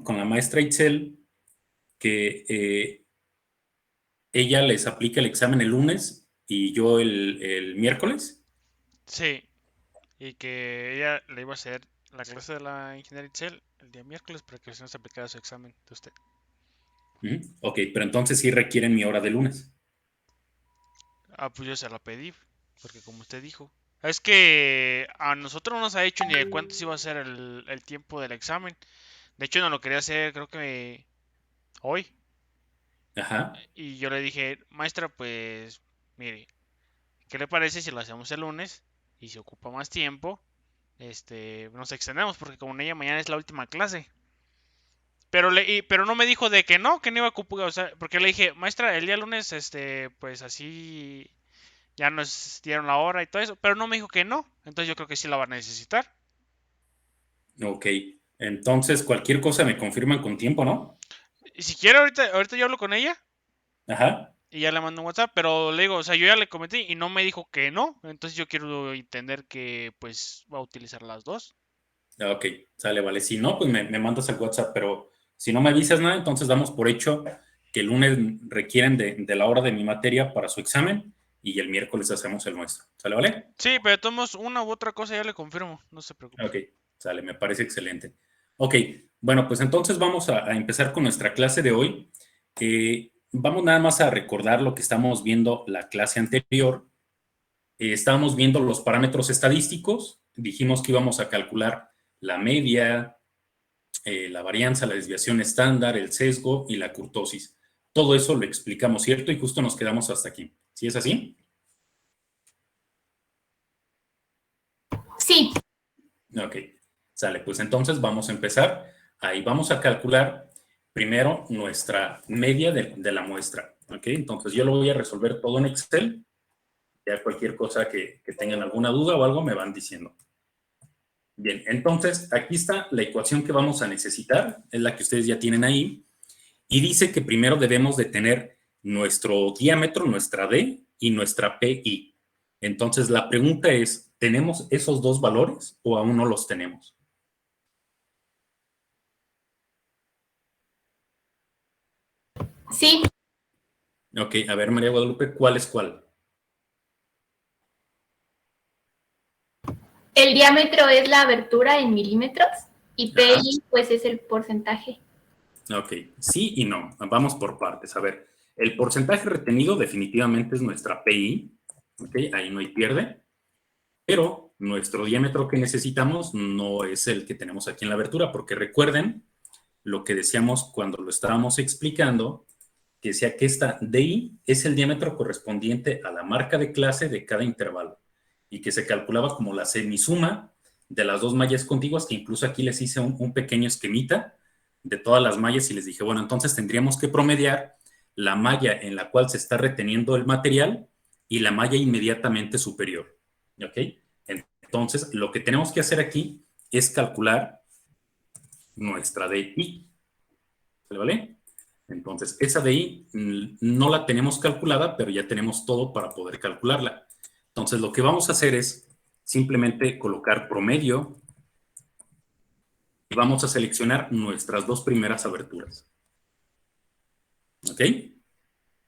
con la maestra Itzel que ella les aplica el examen el lunes y yo el miércoles. Sí, y que ella le iba a hacer la clase de la ingeniera Itzel el día miércoles para que no se aplicara su examen de usted. Ok, pero entonces sí requieren mi hora de lunes. Ah, pues yo se la pedí, porque como usted dijo. Es que a nosotros no nos ha dicho ni de cuántos iba a ser el tiempo del examen. De hecho, no lo quería hacer, creo que hoy. Ajá. Y yo le dije, maestra, pues, mire, ¿qué le parece si lo hacemos el lunes y se ocupa más tiempo? Nos extendemos porque como ella mañana es la última clase. Pero no me dijo de que no iba a ocupar, o sea, porque le dije, maestra, el día lunes, pues así ya nos dieron la hora y todo eso, pero no me dijo que no, entonces yo creo que sí la va a necesitar. Ok. Entonces, cualquier cosa me confirman con tiempo, ¿no? Y si quiere, ahorita yo hablo con ella Ajá. y ya le mando un WhatsApp, pero le digo, o sea, yo ya le comenté y no me dijo que no, entonces yo quiero entender que pues va a utilizar las dos. Ok, sale, vale. Si no, pues me mandas al WhatsApp, pero si no me avisas nada, entonces damos por hecho que el lunes requieren de la hora de mi materia para su examen y el miércoles hacemos el nuestro. ¿Sale, vale? Sí, pero tomamos una u otra cosa, ya le confirmo, no se preocupe. Ok, sale, me parece excelente. Ok, bueno, pues entonces vamos a empezar con nuestra clase de hoy. Vamos nada más a recordar lo que estamos viendo la clase anterior. Estábamos viendo los parámetros estadísticos, dijimos que íbamos a calcular la media, la varianza, la desviación estándar, el sesgo y la kurtosis. Todo eso lo explicamos, ¿cierto? Y justo nos quedamos hasta aquí. ¿Sí es así? Sí. Ok, sale. Pues entonces vamos a empezar. Ahí vamos a calcular primero nuestra media de la muestra. Ok, entonces yo lo voy a resolver todo en Excel. Ya cualquier cosa que tengan alguna duda o algo me van diciendo. Bien, entonces aquí está la ecuación que vamos a necesitar, es la que ustedes ya tienen ahí, y dice que primero debemos de tener nuestro diámetro, nuestra D y nuestra PI. Entonces la pregunta es, ¿tenemos esos dos valores o aún no los tenemos? Sí, Ok, a ver, María Guadalupe, ¿cuál es cuál? el diámetro es la abertura en milímetros y Ajá. PI pues es el porcentaje. Ok, sí y no. Vamos por partes. A ver, el porcentaje retenido definitivamente es nuestra PI. Ok, ahí no hay pierde. Pero nuestro diámetro que necesitamos no es el que tenemos aquí en la abertura, porque recuerden lo que decíamos cuando lo estábamos explicando, que decía que esta DI es el diámetro correspondiente a la marca de clase de cada intervalo y que se calculaba como la semisuma de las dos mallas contiguas, que incluso aquí les hice un pequeño esquemita de todas las mallas y les dije, bueno, entonces tendríamos que promediar la malla en la cual se está reteniendo el material y la malla inmediatamente superior. ¿Ok? Entonces, lo que tenemos que hacer aquí es calcular nuestra DI. ¿Vale? Entonces, esa DI no la tenemos calculada, pero ya tenemos todo para poder calcularla. Entonces, lo que vamos a hacer es simplemente colocar promedio y vamos a seleccionar nuestras dos primeras aberturas. ¿Ok?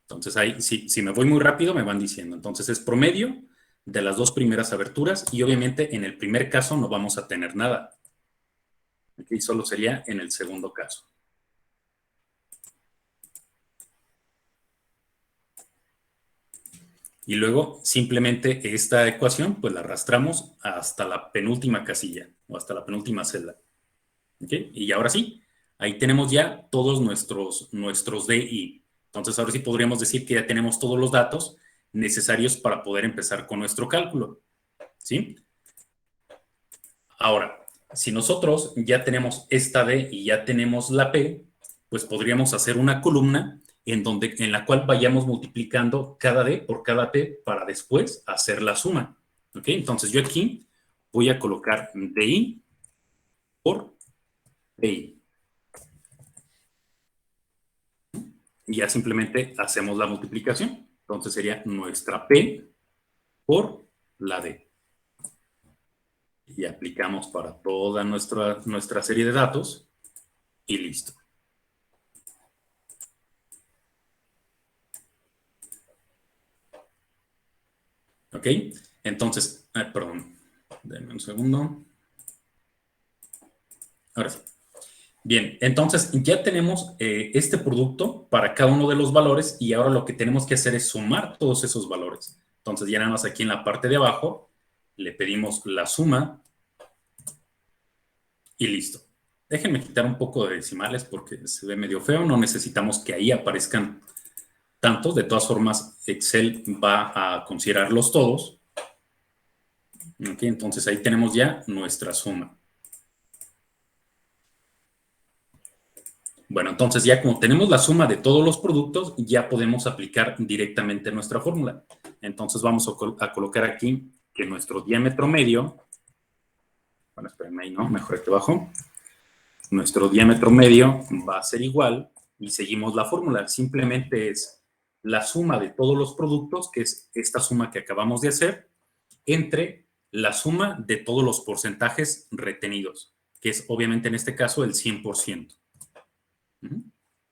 Entonces, ahí, si me voy muy rápido, me van diciendo. Entonces, es promedio de las dos primeras aberturas y obviamente en el primer caso no vamos a tener nada. Aquí solo sería en el segundo caso. Y luego simplemente esta ecuación pues la arrastramos hasta la penúltima casilla o hasta la penúltima celda. ¿Okay? Y ahora sí, ahí tenemos ya todos nuestros DI. Entonces ahora sí podríamos decir que ya tenemos todos los datos necesarios para poder empezar con nuestro cálculo. ¿Sí? Ahora, si nosotros ya tenemos esta D y ya tenemos la P, pues podríamos hacer una columna en la cual vayamos multiplicando cada D por cada P para después hacer la suma. ¿Ok? Entonces yo aquí voy a colocar DI por PI. Y ya simplemente hacemos la multiplicación. Entonces sería nuestra P por la D. Y aplicamos para toda nuestra serie de datos. y listo. ¿Ok? Entonces, perdón, denme un segundo. Ahora sí. Bien, entonces ya tenemos este producto para cada uno de los valores y ahora lo que tenemos que hacer es sumar todos esos valores. Entonces ya nada más aquí en la parte de abajo le pedimos la suma y listo. Déjenme quitar un poco de decimales porque se ve medio feo. No necesitamos que ahí aparezcan tantos. De todas formas, Excel va a considerarlos todos. ¿Ok? Entonces ahí tenemos ya nuestra suma. Bueno, entonces ya como tenemos la suma de todos los productos, ya podemos aplicar directamente nuestra fórmula. Entonces vamos a colocar aquí que nuestro diámetro medio, bueno, espérenme ahí, ¿no? Mejor aquí abajo. Nuestro diámetro medio va a ser igual y seguimos la fórmula. Simplemente es la suma de todos los productos, que es esta suma que acabamos de hacer, entre la suma de todos los porcentajes retenidos, que es obviamente en este caso el 100%.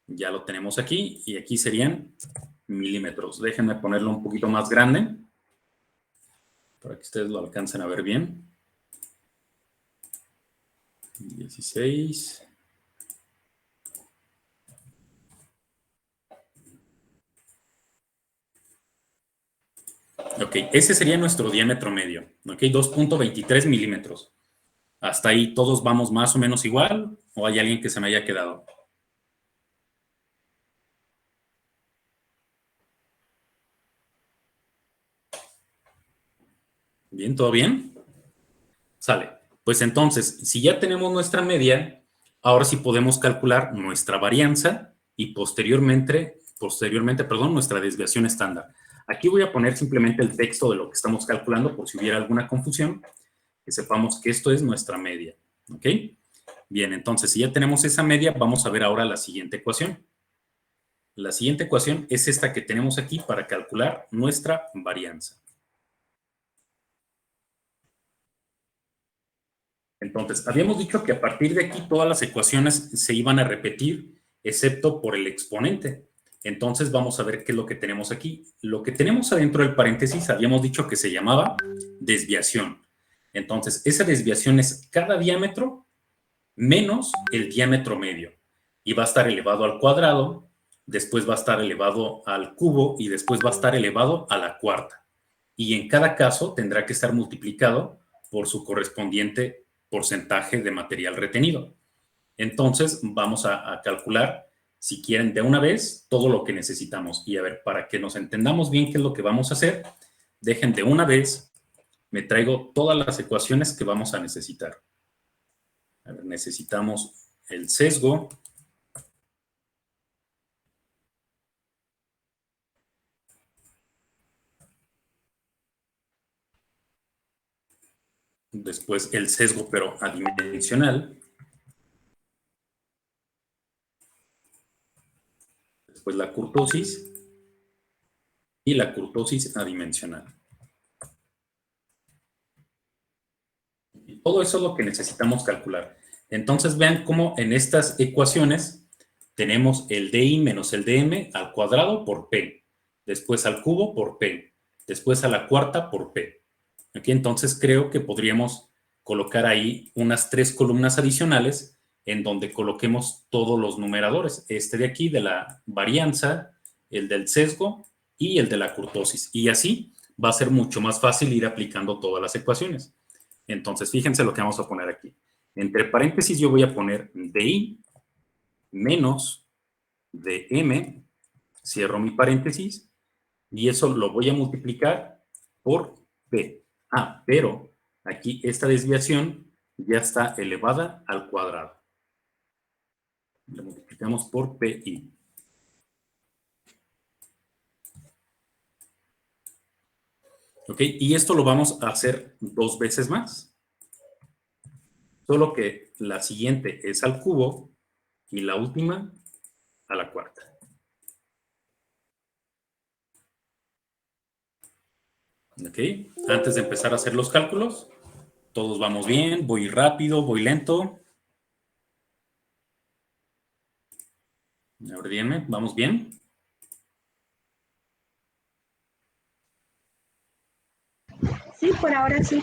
Ya lo tenemos aquí y aquí serían milímetros. Déjenme ponerlo un poquito más grande para que ustedes lo alcancen a ver bien. 16. Ok, ese sería nuestro diámetro medio. Ok, 2.23 milímetros. Hasta ahí todos vamos más o menos igual, o hay alguien que se me haya quedado. Bien, ¿todo bien? Sale. Pues entonces, si ya tenemos nuestra media, ahora sí podemos calcular nuestra varianza y posteriormente, nuestra desviación estándar. Aquí voy a poner simplemente el texto de lo que estamos calculando por si hubiera alguna confusión, que sepamos que esto es nuestra media. ¿Ok? Bien, entonces, si ya tenemos esa media, vamos a ver ahora la siguiente ecuación. La siguiente ecuación es esta que tenemos aquí para calcular nuestra varianza. Entonces, habíamos dicho que a partir de aquí todas las ecuaciones se iban a repetir, excepto por el exponente. Entonces, vamos a ver qué es lo que tenemos aquí. Lo que tenemos adentro del paréntesis, habíamos dicho que se llamaba desviación. Entonces, esa desviación es cada diámetro menos el diámetro medio. Y va a estar elevado al cuadrado, después va a estar elevado al cubo y después va a estar elevado a la cuarta. Y en cada caso tendrá que estar multiplicado por su correspondiente porcentaje de material retenido. Entonces, vamos a calcular, si quieren, de una vez todo lo que necesitamos. Y a ver, para que nos entendamos bien qué es lo que vamos a hacer, dejen de una vez, me traigo todas las ecuaciones que vamos a necesitar. A ver, necesitamos el sesgo. Después el sesgo, pero adimensional. Después la kurtosis y la kurtosis adimensional. Y todo eso es lo que necesitamos calcular. Entonces vean cómo en estas ecuaciones tenemos el DI menos el DM al cuadrado por P, después al cubo por P, después a la cuarta por P. Aquí entonces creo que podríamos colocar ahí unas 3 columnas adicionales en donde coloquemos todos los numeradores. Este de aquí de la varianza, el del sesgo y el de la kurtosis. Y así va a ser mucho más fácil ir aplicando todas las ecuaciones. Entonces, fíjense lo que vamos a poner aquí. Entre paréntesis yo voy a poner DI menos DM, cierro mi paréntesis, y eso lo voy a multiplicar por P. Ah, pero aquí esta desviación ya está elevada al cuadrado. La multiplicamos por PI. ¿Ok? Y esto lo vamos a hacer 2 veces más. Solo que la siguiente es al cubo y la última a la cuarta. ¿Ok? Antes de empezar a hacer los cálculos, todos vamos bien, voy rápido, voy lento. A ver, díganme, ¿vamos bien? Sí, por ahora sí.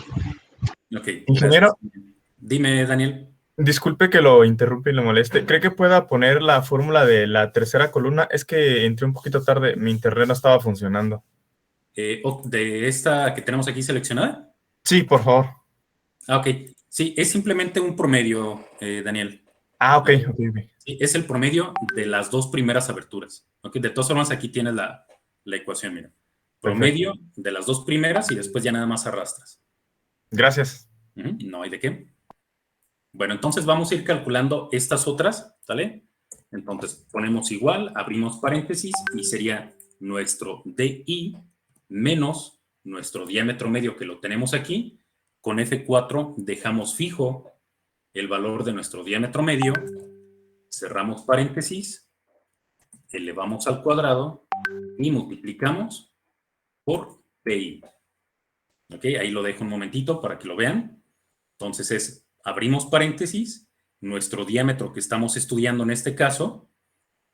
Ok, Ingeniero. gracias. Dime, Daniel. Disculpe que lo interrumpa y lo moleste. ¿Cree que pueda poner la fórmula de la tercera columna? Es que entré un poquito tarde, mi internet no estaba funcionando. ¿De esta que tenemos aquí seleccionada? Sí, por favor. Ah, ok. Sí, es simplemente un promedio, Daniel. Ah, ok. Sí, es el promedio de las dos primeras aberturas. ¿Ok? De todas formas, aquí tienes la ecuación, mira. Promedio de las dos primeras y después ya nada más arrastras. Gracias. No hay de qué. Bueno, entonces vamos a ir calculando estas otras, ¿sale? Entonces ponemos igual, abrimos paréntesis y sería nuestro DI menos nuestro diámetro medio que lo tenemos aquí. Con F4 dejamos fijo el valor de nuestro diámetro medio, cerramos paréntesis, elevamos al cuadrado y multiplicamos por PI. ¿Ok? Ahí lo dejo un momentito para que lo vean. Entonces abrimos paréntesis, nuestro diámetro que estamos estudiando en este caso,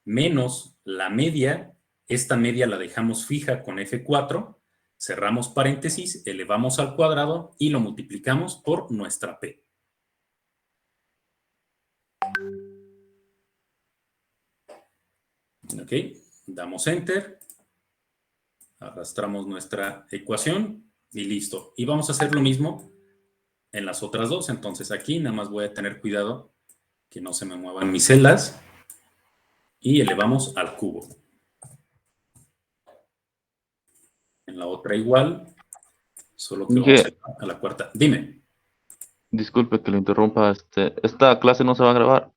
menos la media, esta media la dejamos fija con F4, cerramos paréntesis, elevamos al cuadrado y lo multiplicamos por nuestra P. Ok, damos Enter, arrastramos nuestra ecuación y listo. Y vamos a hacer lo mismo en las otras dos. Entonces aquí nada más voy a tener cuidado que no se me muevan mis celdas y elevamos al cubo. En la otra igual, solo que vamos a la cuarta. Dime. Disculpe que lo interrumpa. ¿Esta clase no se va a grabar?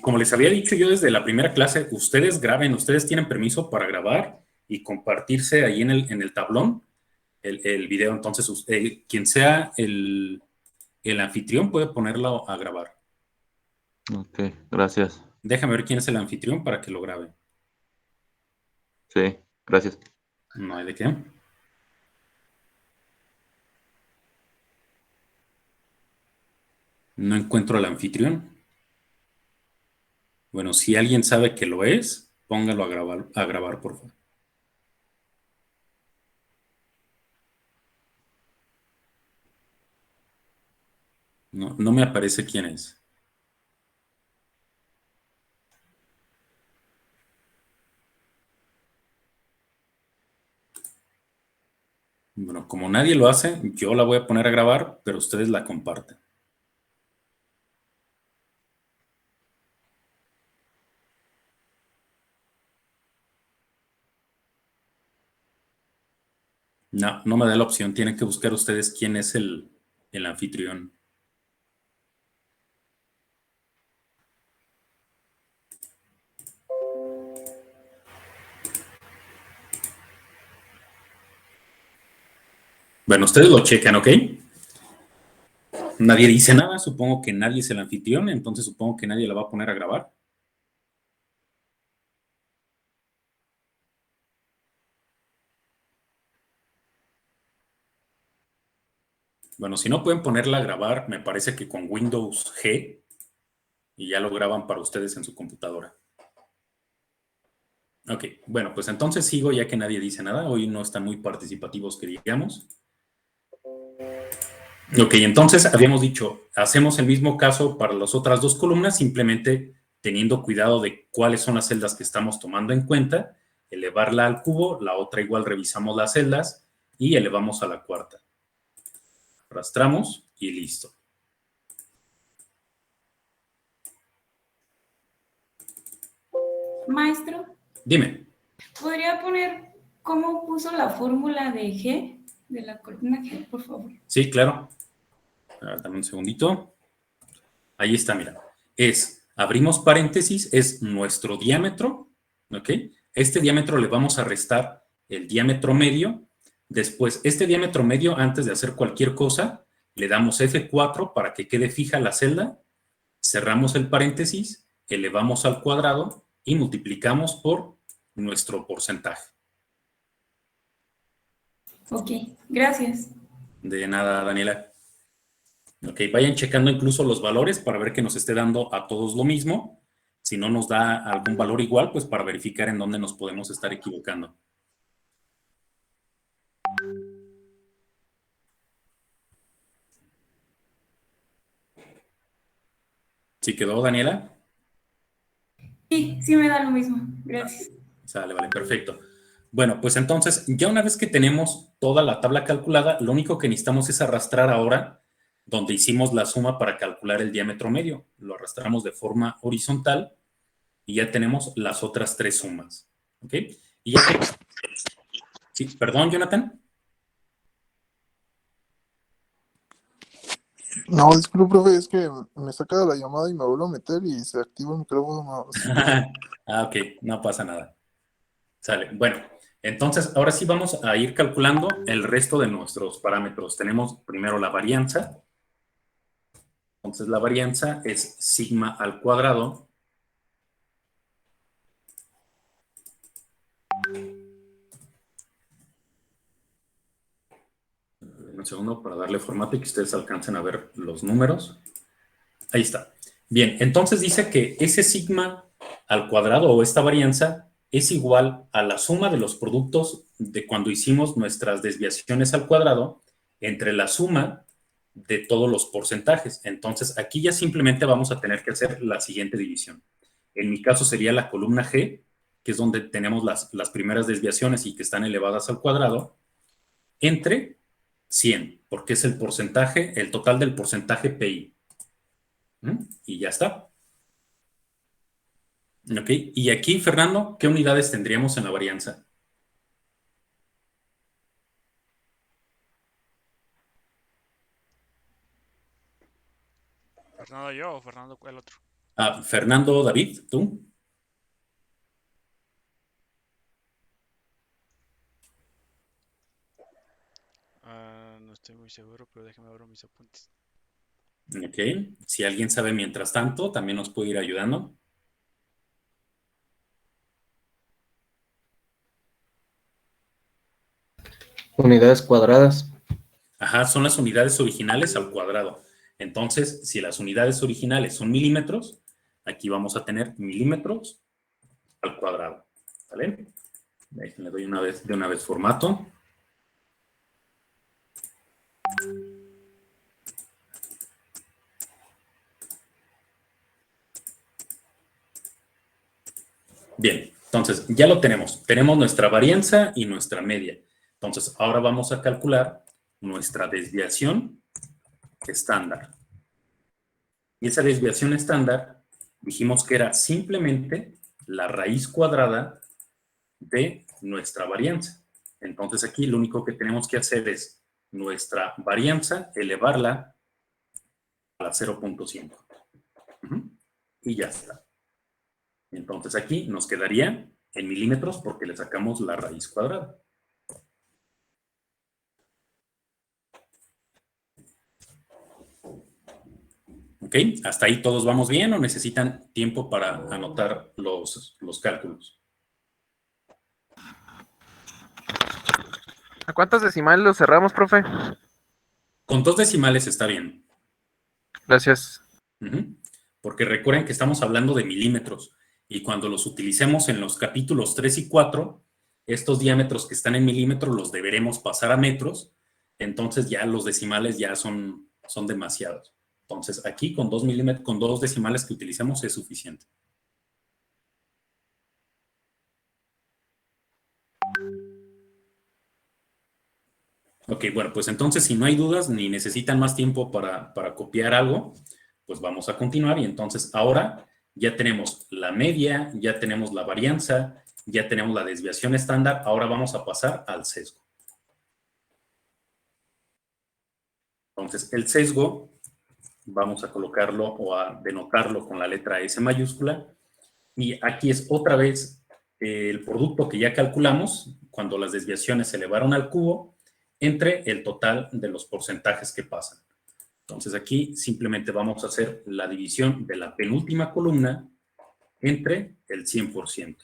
Como les había dicho yo desde la primera clase, ustedes graben, ustedes tienen permiso para grabar y compartirse ahí en el tablón el video. Entonces, quien sea el anfitrión puede ponerlo a grabar. Ok, gracias. Déjame ver quién es el anfitrión para que lo grabe. Sí, gracias. No hay de qué. No encuentro al anfitrión. Bueno, si alguien sabe que lo es, póngalo a grabar, por favor. No me aparece quién es. Bueno, como nadie lo hace, yo la voy a poner a grabar, pero ustedes la comparten. No me da la opción. Tienen que buscar ustedes quién es el anfitrión. Bueno, ustedes lo checan, ¿ok? Nadie dice nada. Supongo que nadie es el anfitrión, entonces supongo que nadie la va a poner a grabar. Bueno, si no pueden ponerla a grabar, me parece que con Windows G y ya lo graban para ustedes en su computadora. Ok, bueno, pues entonces sigo ya que nadie dice nada. Hoy no están muy participativos que digamos. Ok, entonces habíamos dicho, hacemos el mismo caso para las otras dos columnas, simplemente teniendo cuidado de cuáles son las celdas que estamos tomando en cuenta, elevarla al cubo, la otra igual revisamos las celdas y elevamos a la cuarta. Arrastramos y listo. Maestro, Dime. ¿podría poner cómo puso la fórmula de G, de la columna G, por favor? Sí, claro. Dame un segundito. Ahí está, mira. Abrimos paréntesis, es nuestro diámetro, ¿ok? Este diámetro le vamos a restar el diámetro medio. Después, este diámetro medio, antes de hacer cualquier cosa, le damos F4 para que quede fija la celda. Cerramos el paréntesis, elevamos al cuadrado y multiplicamos por nuestro porcentaje. Ok, gracias. De nada, Daniela. Ok, vayan checando incluso los valores para ver que nos esté dando a todos lo mismo. Si no nos da algún valor igual, pues para verificar en dónde nos podemos estar equivocando. ¿Sí quedó, Daniela? Sí me da lo mismo. Gracias. Sale, vale, perfecto. Bueno, pues entonces, ya una vez que tenemos toda la tabla calculada, lo único que necesitamos es arrastrar ahora donde hicimos la suma para calcular el diámetro medio. Lo arrastramos de forma horizontal y ya tenemos las otras tres sumas. ¿Ok? Y ya que... Sí, perdón, Jonathan. No, disculpe, profe, es que me saca la llamada y me vuelvo a meter y se activa el micrófono. Ok, no pasa nada. Sale. Bueno, entonces ahora sí vamos a ir calculando el resto de nuestros parámetros. Tenemos primero la varianza. Entonces la varianza es sigma al cuadrado un segundo para darle formato y que ustedes alcancen a ver los números. Ahí está. Bien, entonces dice que ese sigma al cuadrado o esta varianza es igual a la suma de los productos de cuando hicimos nuestras desviaciones al cuadrado entre la suma de todos los porcentajes. Entonces aquí ya simplemente vamos a tener que hacer la siguiente división. En mi caso sería la columna G, que es donde tenemos las primeras desviaciones y que están elevadas al cuadrado, entre 100, porque es el porcentaje, el total del porcentaje PI. Y ya está. Ok, y aquí, Fernando, ¿qué unidades tendríamos en la varianza? ¿Fernando yo o Fernando el otro? Fernando, David, ¿tú? No estoy muy seguro, pero déjame ver mis apuntes. Ok, si alguien sabe mientras tanto, también nos puede ir ayudando. Unidades cuadradas. Ajá, son las unidades originales al cuadrado. Entonces, si las unidades originales son milímetros, aquí vamos a tener milímetros al cuadrado. ¿Vale? Le doy de una vez formato. Bien, entonces ya lo tenemos. Tenemos nuestra varianza y nuestra media. Entonces, ahora vamos a calcular nuestra desviación estándar. Y esa desviación estándar dijimos que era simplemente la raíz cuadrada de nuestra varianza. Entonces aquí lo único que tenemos que hacer es nuestra varianza, elevarla a la 0.5. Y ya está. Entonces aquí nos quedaría en milímetros porque le sacamos la raíz cuadrada. ¿Ok? ¿Hasta ahí todos vamos bien o necesitan tiempo para anotar los cálculos? ¿A cuántos decimales lo cerramos, profe? Con 2 decimales está bien. Gracias. Porque recuerden que estamos hablando de milímetros y cuando los utilicemos en los capítulos 3 y 4, estos diámetros que están en milímetros los deberemos pasar a metros, entonces ya los decimales ya son demasiados. Entonces aquí con 2 decimales que utilicemos es suficiente. Ok, bueno, pues entonces si no hay dudas ni necesitan más tiempo para copiar algo, pues vamos a continuar y entonces ahora ya tenemos la media, ya tenemos la varianza, ya tenemos la desviación estándar, ahora vamos a pasar al sesgo. Entonces el sesgo vamos a colocarlo o a denotarlo con la letra S mayúscula y aquí es otra vez el producto que ya calculamos cuando las desviaciones se elevaron al cubo entre el total de los porcentajes que pasan. Entonces aquí simplemente vamos a hacer la división de la penúltima columna entre el 100%.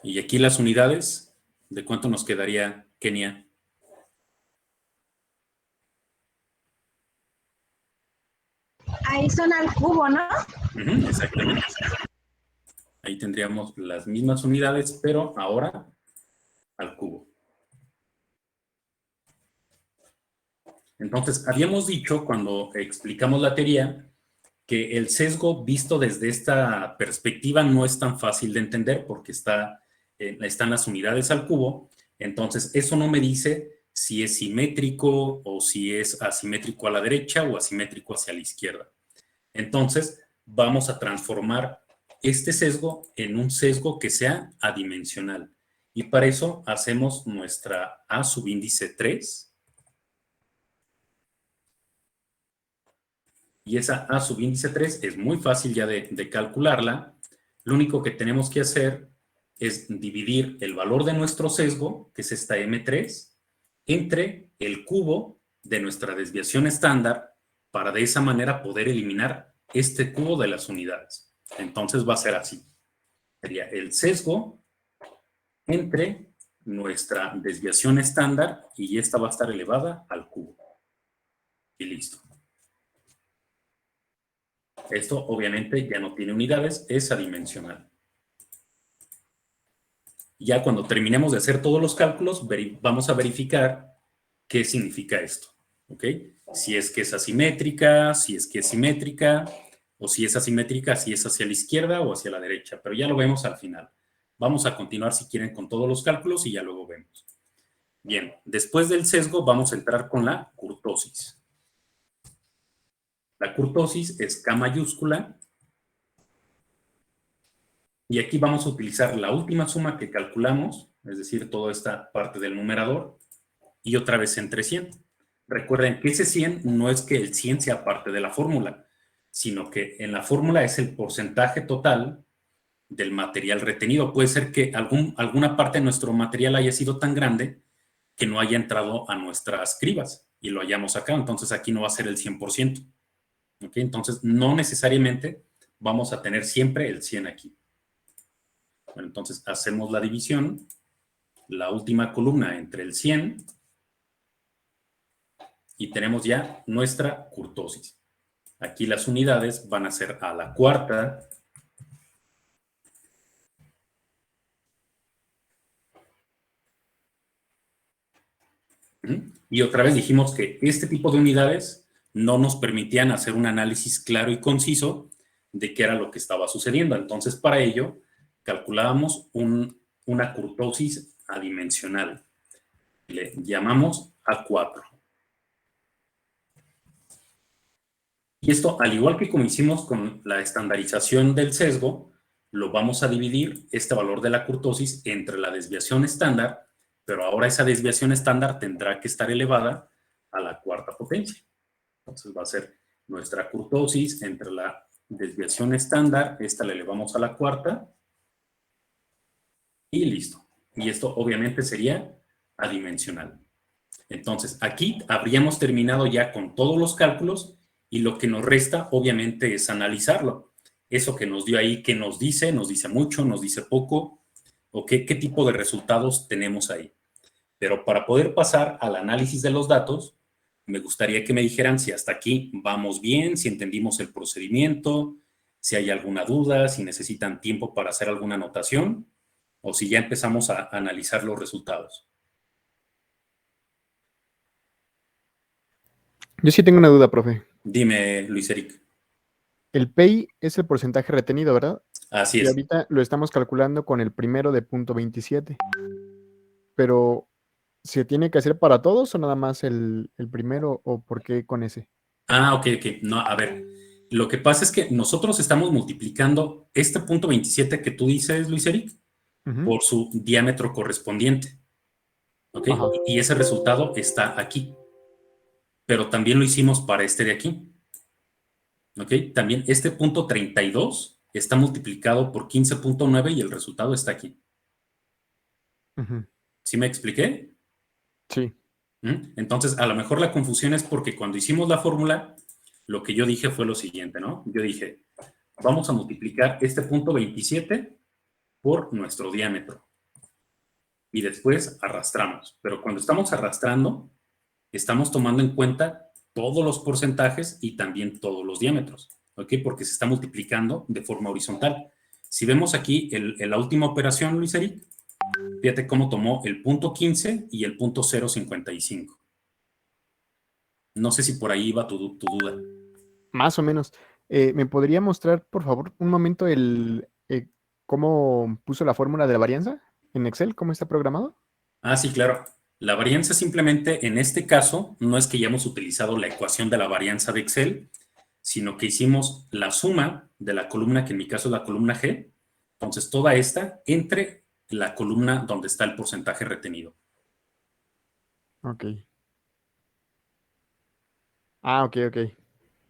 Y aquí las unidades, ¿de cuánto nos quedaría, Kenia? ahí son al cubo, ¿no? Ujú, exactamente. Ahí tendríamos las mismas unidades, pero ahora al cubo. Entonces, habíamos dicho cuando explicamos la teoría que el sesgo visto desde esta perspectiva no es tan fácil de entender porque están las unidades al cubo. Entonces, eso no me dice si es simétrico o si es asimétrico a la derecha o asimétrico hacia la izquierda. Entonces, vamos a transformar este sesgo en un sesgo que sea adimensional. Y para eso hacemos nuestra A subíndice 3. Y esa A subíndice 3 es muy fácil ya de calcularla. Lo único que tenemos que hacer es dividir el valor de nuestro sesgo, que es esta M3, entre el cubo de nuestra desviación estándar para de esa manera poder eliminar este cubo de las unidades. Entonces va a ser así. Sería el sesgo entre nuestra desviación estándar y esta va a estar elevada al cubo. Y listo. Esto obviamente ya no tiene unidades, es adimensional. Ya cuando terminemos de hacer todos los cálculos, vamos a verificar qué significa esto. ¿Ok? Si es que es asimétrica, si es que es simétrica, o si es asimétrica, si es hacia la izquierda o hacia la derecha. Pero ya lo vemos al final. Vamos a continuar si quieren con todos los cálculos y ya luego vemos. Bien, después del sesgo vamos a entrar con la kurtosis. La kurtosis es K mayúscula. Y aquí vamos a utilizar la última suma que calculamos, es decir, toda esta parte del numerador, y otra vez entre 100. Recuerden que ese 100 no es que el 100 sea parte de la fórmula, sino que en la fórmula es el porcentaje total del material retenido. Puede ser que alguna parte de nuestro material haya sido tan grande que no haya entrado a nuestras cribas y lo hayamos sacado. Entonces aquí no va a ser el 100%. ¿Ok? Entonces no necesariamente vamos a tener siempre el 100 aquí. Bueno, entonces hacemos la división, la última columna entre el 100 y tenemos ya nuestra kurtosis. Aquí las unidades van a ser a la cuarta, y otra vez dijimos que este tipo de unidades no nos permitían hacer un análisis claro y conciso de qué era lo que estaba sucediendo. Entonces, para ello, calculábamos una kurtosis adimensional. Le llamamos A4. Y esto, al igual que como hicimos con la estandarización del sesgo, lo vamos a dividir, este valor de la kurtosis, entre la desviación estándar, pero ahora esa desviación estándar tendrá que estar elevada a la cuarta potencia. Entonces va a ser nuestra kurtosis entre la desviación estándar, esta la elevamos a la cuarta, y listo. Y esto obviamente sería adimensional. Entonces, aquí habríamos terminado ya con todos los cálculos y lo que nos resta obviamente es analizarlo. Eso que nos dio ahí, ¿qué nos dice? ¿Nos dice mucho? ¿Nos dice poco? ¿O qué tipo de resultados tenemos ahí? Pero para poder pasar al análisis de los datos, me gustaría que me dijeran si hasta aquí vamos bien, si entendimos el procedimiento, si hay alguna duda, si necesitan tiempo para hacer alguna anotación, o si ya empezamos a analizar los resultados. Yo sí tengo una duda, profe. Dime, Luis Eric. El PI es el porcentaje retenido, ¿verdad? Así Y es. ahorita lo estamos calculando con el primero de 0.27. Pero, ¿se tiene que hacer para todos o nada más el primero o por qué con ese? Ah, ok. No, a ver. Lo que pasa es que nosotros estamos multiplicando este 0.27 que tú dices, Luis Eric, por su diámetro correspondiente. ¿Ok? Y ese resultado está aquí. Pero también lo hicimos para este de aquí. ¿Ok? También este punto 32 está multiplicado por 15.9 y el resultado está aquí. ¿Sí me expliqué? Sí. Entonces, a lo mejor la confusión es porque cuando hicimos la fórmula, lo que yo dije fue lo siguiente, ¿no? Yo dije, vamos a multiplicar este punto 27 por nuestro diámetro. Y después arrastramos. Pero cuando estamos arrastrando, estamos tomando en cuenta todos los porcentajes y también todos los diámetros, ¿ok? Porque se está multiplicando de forma horizontal. Si vemos aquí la última operación, Luis Eric, fíjate cómo tomó el punto 15 y el punto 0.55. No sé si por ahí va tu duda. Más o menos. ¿Me podría mostrar, por favor, un momento cómo puso la fórmula de la varianza en Excel? ¿Cómo está programado? Ah, sí, claro. La varianza simplemente, en este caso, no es que hayamos utilizado la ecuación de la varianza de Excel, sino que hicimos la suma de la columna, que en mi caso es la columna G, entonces toda esta entre la columna donde está el porcentaje retenido. Ok. Ah, ok.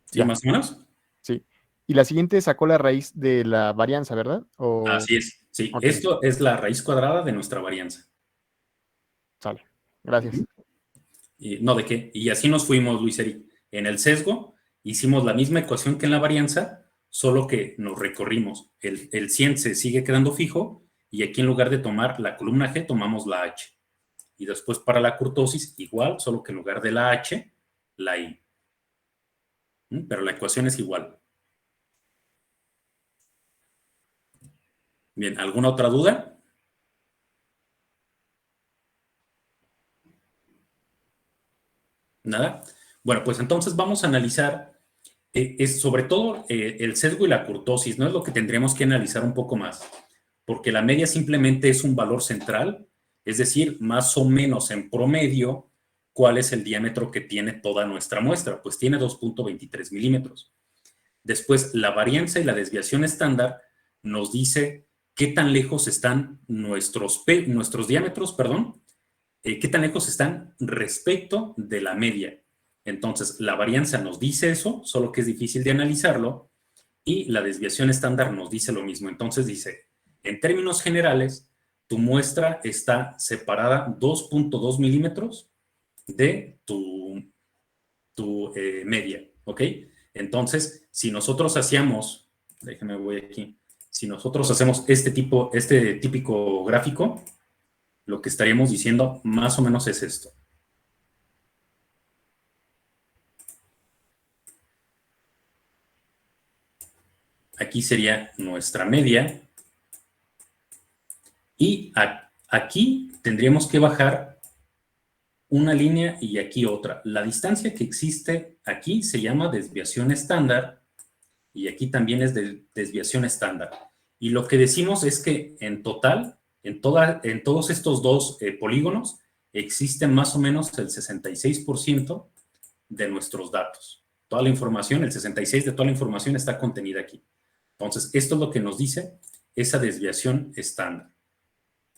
¿Sí, Ya, más o menos? sí. Y la siguiente sacó la raíz de la varianza, ¿verdad? Así es, sí. Ok, Esto es la raíz cuadrada de nuestra varianza. sale. Gracias. No, ¿de qué? Y así nos fuimos, Luis Eric. En el sesgo hicimos la misma ecuación que en la varianza, solo que nos recorrimos. El 100 se sigue quedando fijo y aquí en lugar de tomar la columna G, tomamos la H. Y después para la kurtosis, igual, solo que en lugar de la H, la I. Pero la ecuación es igual. Bien, ¿alguna otra duda? ¿Nada? Bueno, pues entonces vamos a analizar, sobre todo el sesgo y la kurtosis, ¿no? Es lo que tendríamos que analizar un poco más, porque la media simplemente es un valor central, es decir, más o menos en promedio, ¿cuál es el diámetro que tiene toda nuestra muestra? Pues tiene 2.23 milímetros. Después, la varianza y la desviación estándar nos dice qué tan lejos están nuestros diámetros, qué tan lejos están respecto de la media. Entonces, la varianza nos dice eso, solo que es difícil de analizarlo, y la desviación estándar nos dice lo mismo. Entonces dice, en términos generales, tu muestra está separada 2.2 milímetros de tu media, ¿ok? Entonces, si nosotros hacíamos, déjenme voy aquí, si nosotros hacemos este típico gráfico, lo que estaríamos diciendo más o menos es esto. Aquí sería nuestra media. Y aquí tendríamos que bajar una línea y aquí otra. La distancia que existe aquí se llama desviación estándar y aquí también es de desviación estándar. Y lo que decimos es que en total, en todos estos dos polígonos, existe más o menos el 66% de nuestros datos. Toda la información, el 66% de toda la información está contenida aquí. Entonces, esto es lo que nos dice esa desviación estándar.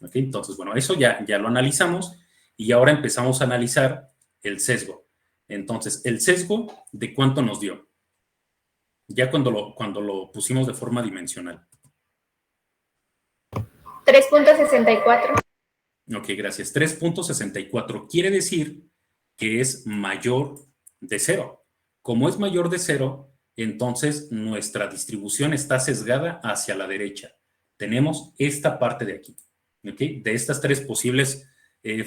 ¿Ok? Entonces, bueno, eso ya lo analizamos y ahora empezamos a analizar el sesgo. Entonces, el sesgo, ¿de cuánto nos dio? Ya cuando lo pusimos de forma dimensional. 3.64. Ok, gracias. 3.64 quiere decir que es mayor de 0. Como es mayor de 0, entonces nuestra distribución está sesgada hacia la derecha. Tenemos esta parte de aquí. ¿Okay? De estas tres posibles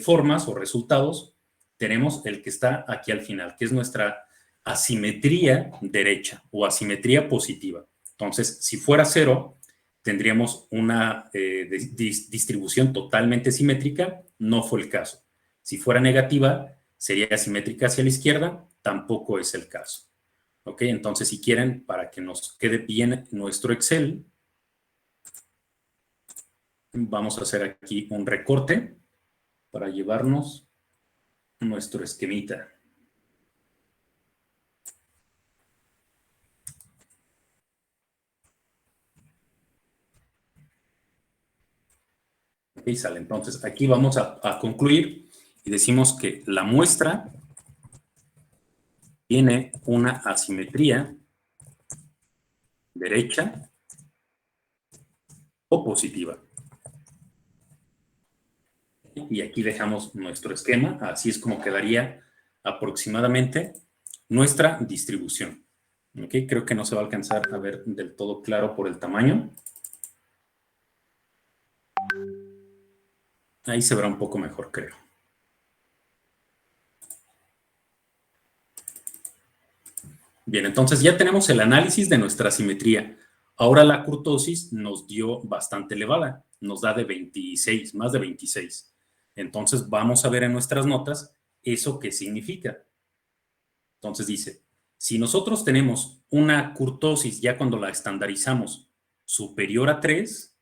formas o resultados, tenemos el que está aquí al final, que es nuestra asimetría derecha o asimetría positiva. Entonces, si fuera 0, tendríamos una distribución totalmente simétrica, no fue el caso. Si fuera negativa, sería asimétrica hacia la izquierda, tampoco es el caso. ¿Ok? Entonces, si quieren, para que nos quede bien nuestro Excel, vamos a hacer aquí un recorte para llevarnos nuestro esquemita. Ok, sale. Entonces, aquí vamos a concluir y decimos que la muestra tiene una asimetría derecha o positiva. Y aquí dejamos nuestro esquema, así es como quedaría aproximadamente nuestra distribución. ¿Ok? Creo que no se va a alcanzar a ver del todo claro por el tamaño. Ahí se verá un poco mejor, creo. Bien, entonces ya tenemos el análisis de nuestra simetría. Ahora la kurtosis nos dio bastante elevada, nos da de 26, más de 26. Entonces vamos a ver en nuestras notas eso qué significa. Entonces dice, si nosotros tenemos una kurtosis ya cuando la estandarizamos superior a 3,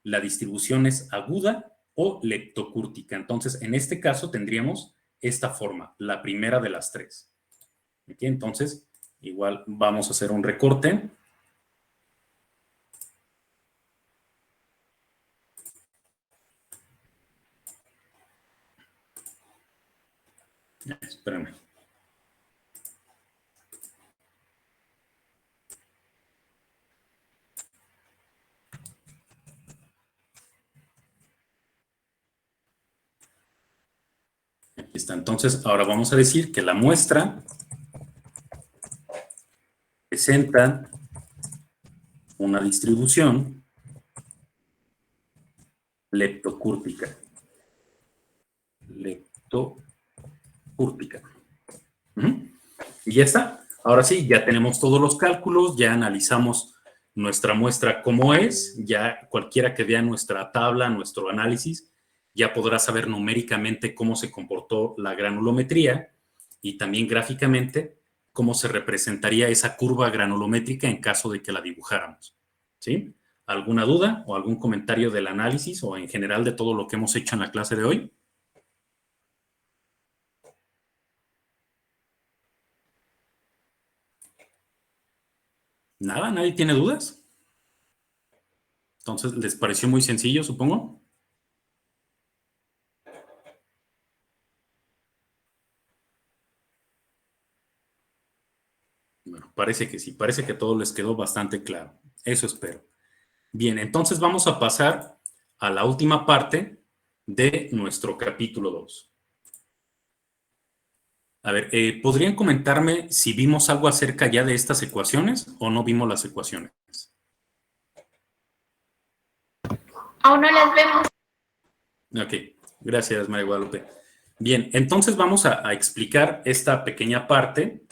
la distribución es aguda o leptocúrtica. Entonces en este caso tendríamos esta forma, la primera de las 3. ¿Okay? Entonces igual vamos a hacer un recorte. Espérame. Aquí está. Entonces, ahora vamos a decir que la muestra presenta una distribución leptocúrtica. Leptocúrtica. Y ya está. Ahora sí, ya tenemos todos los cálculos, ya analizamos nuestra muestra como es, ya cualquiera que vea nuestra tabla, nuestro análisis, ya podrá saber numéricamente cómo se comportó la granulometría y también gráficamente cómo se representaría esa curva granulométrica en caso de que la dibujáramos. ¿Sí? ¿Alguna duda o algún comentario del análisis o en general de todo lo que hemos hecho en la clase de hoy? ¿Nada? ¿Nadie tiene dudas? Entonces, ¿les pareció muy sencillo, supongo? Bueno, parece que sí, parece que todo les quedó bastante claro. Eso espero. Bien, entonces vamos a pasar a la última parte de nuestro capítulo 2. A ver, ¿podrían comentarme si vimos algo acerca ya de estas ecuaciones o no vimos las ecuaciones? Aún no las vemos. Ok, gracias, María Guadalupe. Bien, entonces vamos a explicar esta pequeña parte.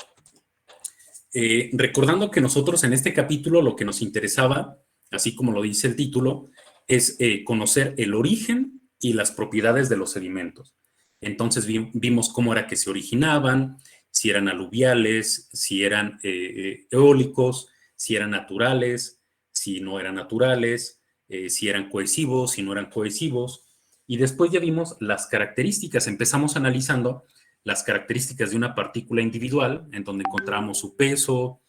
Recordando que nosotros en este capítulo lo que nos interesaba, así como lo dice el título, es conocer el origen y las propiedades de los sedimentos. Entonces vimos cómo era que se originaban, si eran aluviales, si eran eólicos, si eran naturales, si no eran naturales, si eran cohesivos, si no eran cohesivos. Y después ya vimos las características, empezamos analizando las características de una partícula individual, en donde encontramos su peso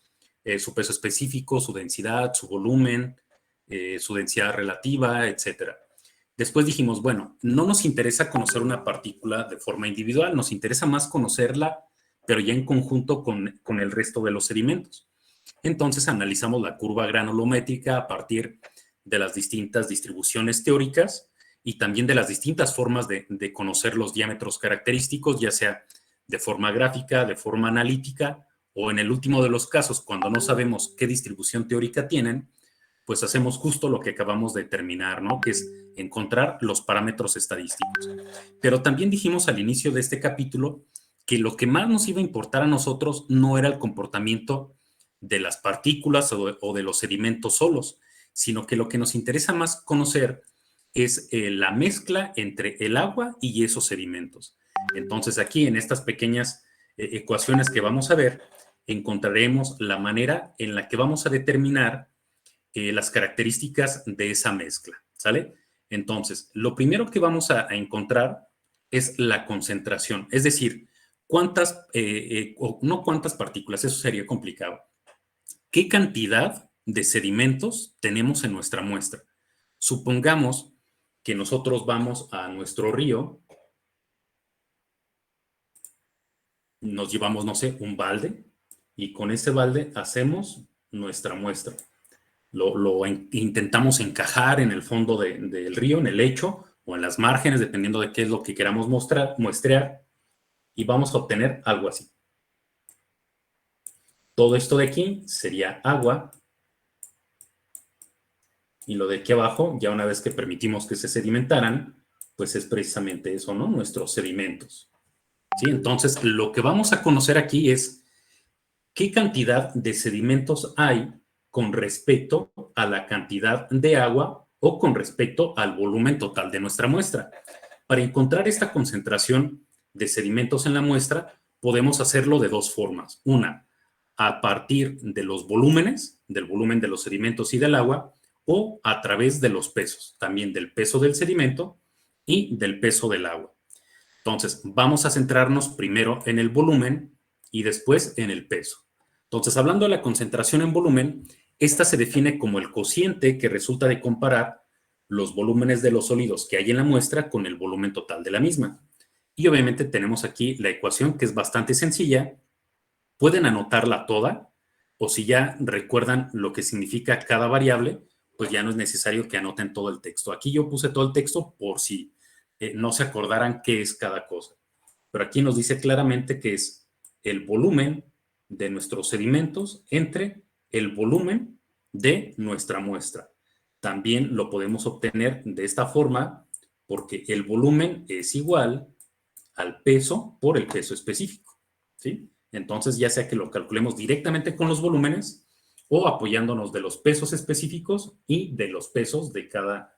específico, su densidad, su volumen, su densidad relativa, etc. Después dijimos, bueno, no nos interesa conocer una partícula de forma individual, nos interesa más conocerla, pero ya en conjunto con el resto de los sedimentos. Entonces analizamos la curva granulométrica a partir de las distintas distribuciones teóricas y también de las distintas formas de conocer los diámetros característicos, ya sea de forma gráfica, de forma analítica, o en el último de los casos, cuando no sabemos qué distribución teórica tienen, pues hacemos justo lo que acabamos de determinar, ¿no? Que es encontrar los parámetros estadísticos. Pero también dijimos al inicio de este capítulo que lo que más nos iba a importar a nosotros no era el comportamiento de las partículas o de los sedimentos solos, sino que lo que nos interesa más conocer es la mezcla entre el agua y esos sedimentos. Entonces aquí en estas pequeñas ecuaciones que vamos a ver, encontraremos la manera en la que vamos a determinar las características de esa mezcla, ¿sale? Entonces, lo primero que vamos a encontrar es la concentración, es decir, no cuántas partículas, eso sería complicado. ¿Qué cantidad de sedimentos tenemos en nuestra muestra? Supongamos que nosotros vamos a nuestro río, nos llevamos, no sé, un balde, y con ese balde hacemos nuestra muestra. Lo intentamos encajar en el fondo del río, en el lecho o en las márgenes, dependiendo de qué es lo que queramos muestrear, y vamos a obtener algo así. Todo esto de aquí sería agua, y lo de aquí abajo, ya una vez que permitimos que se sedimentaran, pues es precisamente eso, ¿no? Nuestros sedimentos. ¿Sí? Entonces, lo que vamos a conocer aquí es qué cantidad de sedimentos hay con respecto a la cantidad de agua o con respecto al volumen total de nuestra muestra. Para encontrar esta concentración de sedimentos en la muestra, podemos hacerlo de dos formas. Una, a partir de los volúmenes, del volumen de los sedimentos y del agua, o a través de los pesos, también del peso del sedimento y del peso del agua. Entonces, vamos a centrarnos primero en el volumen y después en el peso. Entonces, hablando de la concentración en volumen, esta se define como el cociente que resulta de comparar los volúmenes de los sólidos que hay en la muestra con el volumen total de la misma. Y obviamente tenemos aquí la ecuación que es bastante sencilla. Pueden anotarla toda, o si ya recuerdan lo que significa cada variable, pues ya no es necesario que anoten todo el texto. Aquí yo puse todo el texto por si no se acordaran qué es cada cosa. Pero aquí nos dice claramente que es el volumen de nuestros sedimentos entre el volumen de nuestra muestra. También lo podemos obtener de esta forma porque el volumen es igual al peso por el peso específico, ¿sí? Entonces, ya sea que lo calculemos directamente con los volúmenes o apoyándonos de los pesos específicos y de los pesos de cada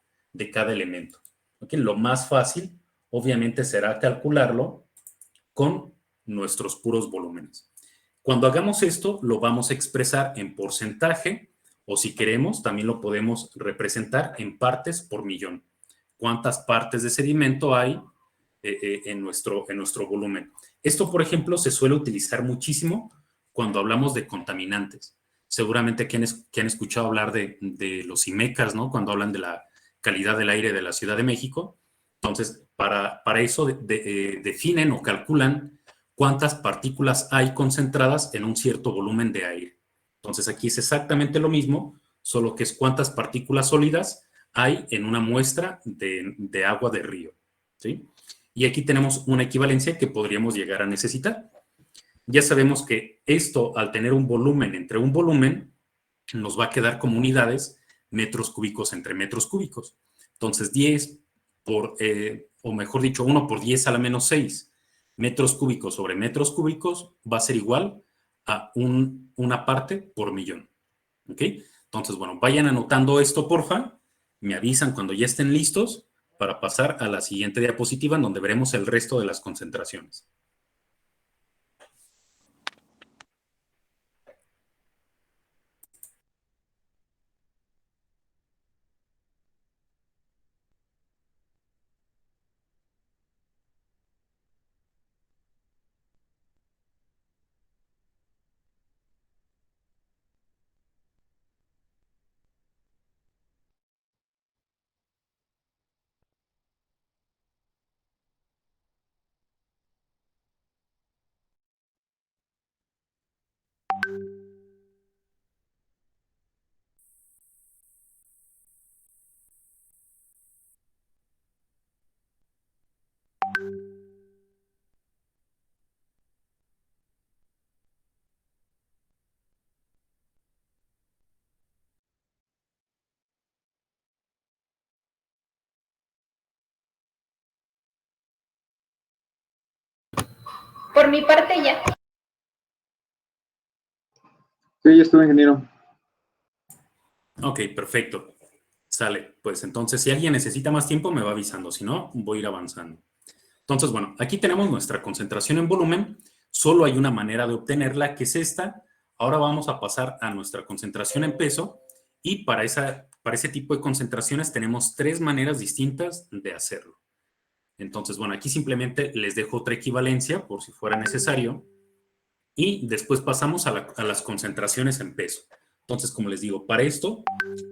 elemento. ¿Okay? Lo más fácil, obviamente, será calcularlo con nuestros puros volúmenes. Cuando hagamos esto, lo vamos a expresar en porcentaje o si queremos, también lo podemos representar en partes por millón. ¿Cuántas partes de sedimento hay en nuestro volumen? Esto, por ejemplo, se suele utilizar muchísimo cuando hablamos de contaminantes. Seguramente que han escuchado hablar de los IMECAS, ¿no? Cuando hablan de la calidad del aire de la Ciudad de México. Entonces, para eso definen o calculan cuántas partículas hay concentradas en un cierto volumen de aire. Entonces, aquí es exactamente lo mismo, solo que es cuántas partículas sólidas hay en una muestra de agua de río, ¿sí? Y aquí tenemos una equivalencia que podríamos llegar a necesitar. Ya sabemos que esto, al tener un volumen entre un volumen, nos va a quedar como unidades metros cúbicos entre metros cúbicos. Entonces, 10 o mejor dicho, 1 por 10 a la menos 6 metros cúbicos sobre metros cúbicos va a ser igual a una parte por millón. ¿Ok? Entonces, bueno, vayan anotando esto, porfa. Me avisan cuando ya estén listos para pasar a la siguiente diapositiva en donde veremos el resto de las concentraciones. Por mi parte ya. Sí, ya estuve, ingeniero. Ok, perfecto. Sale. Pues entonces, si alguien necesita más tiempo, me va avisando. Si no, voy a ir avanzando. Entonces, bueno, aquí tenemos nuestra concentración en volumen. Solo hay una manera de obtenerla, que es esta. Ahora vamos a pasar a nuestra concentración en peso. Y para ese tipo de concentraciones tenemos 3 maneras distintas de hacerlo. Entonces, bueno, aquí simplemente les dejo otra equivalencia por si fuera necesario. Y después pasamos a las concentraciones en peso. Entonces, como les digo, para esto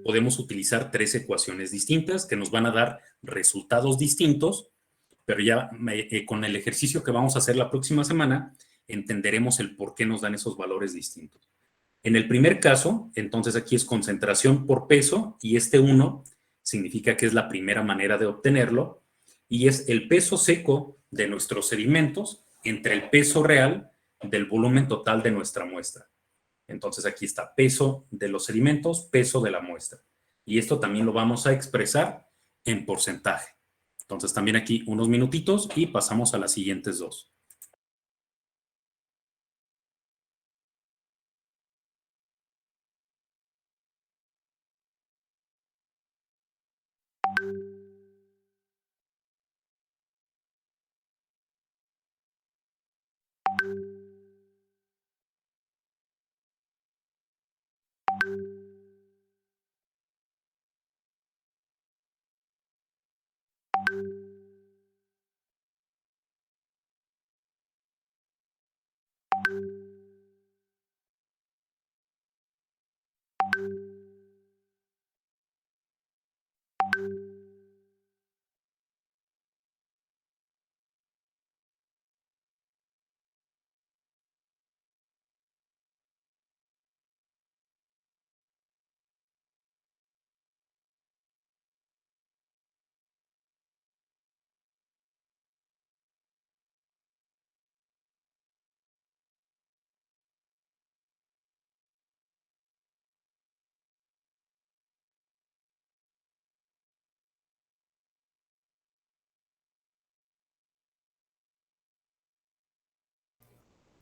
podemos utilizar 3 ecuaciones distintas que nos van a dar resultados distintos, pero ya con el ejercicio que vamos a hacer la próxima semana, entenderemos el por qué nos dan esos valores distintos. En el primer caso, entonces aquí es concentración por peso y este 1 significa que es la primera manera de obtenerlo y es el peso seco de nuestros sedimentos entre el peso real del volumen total de nuestra muestra. Entonces aquí está peso de los sedimentos, peso de la muestra. Y esto también lo vamos a expresar en porcentaje. Entonces también aquí unos minutitos y pasamos a las siguientes 2.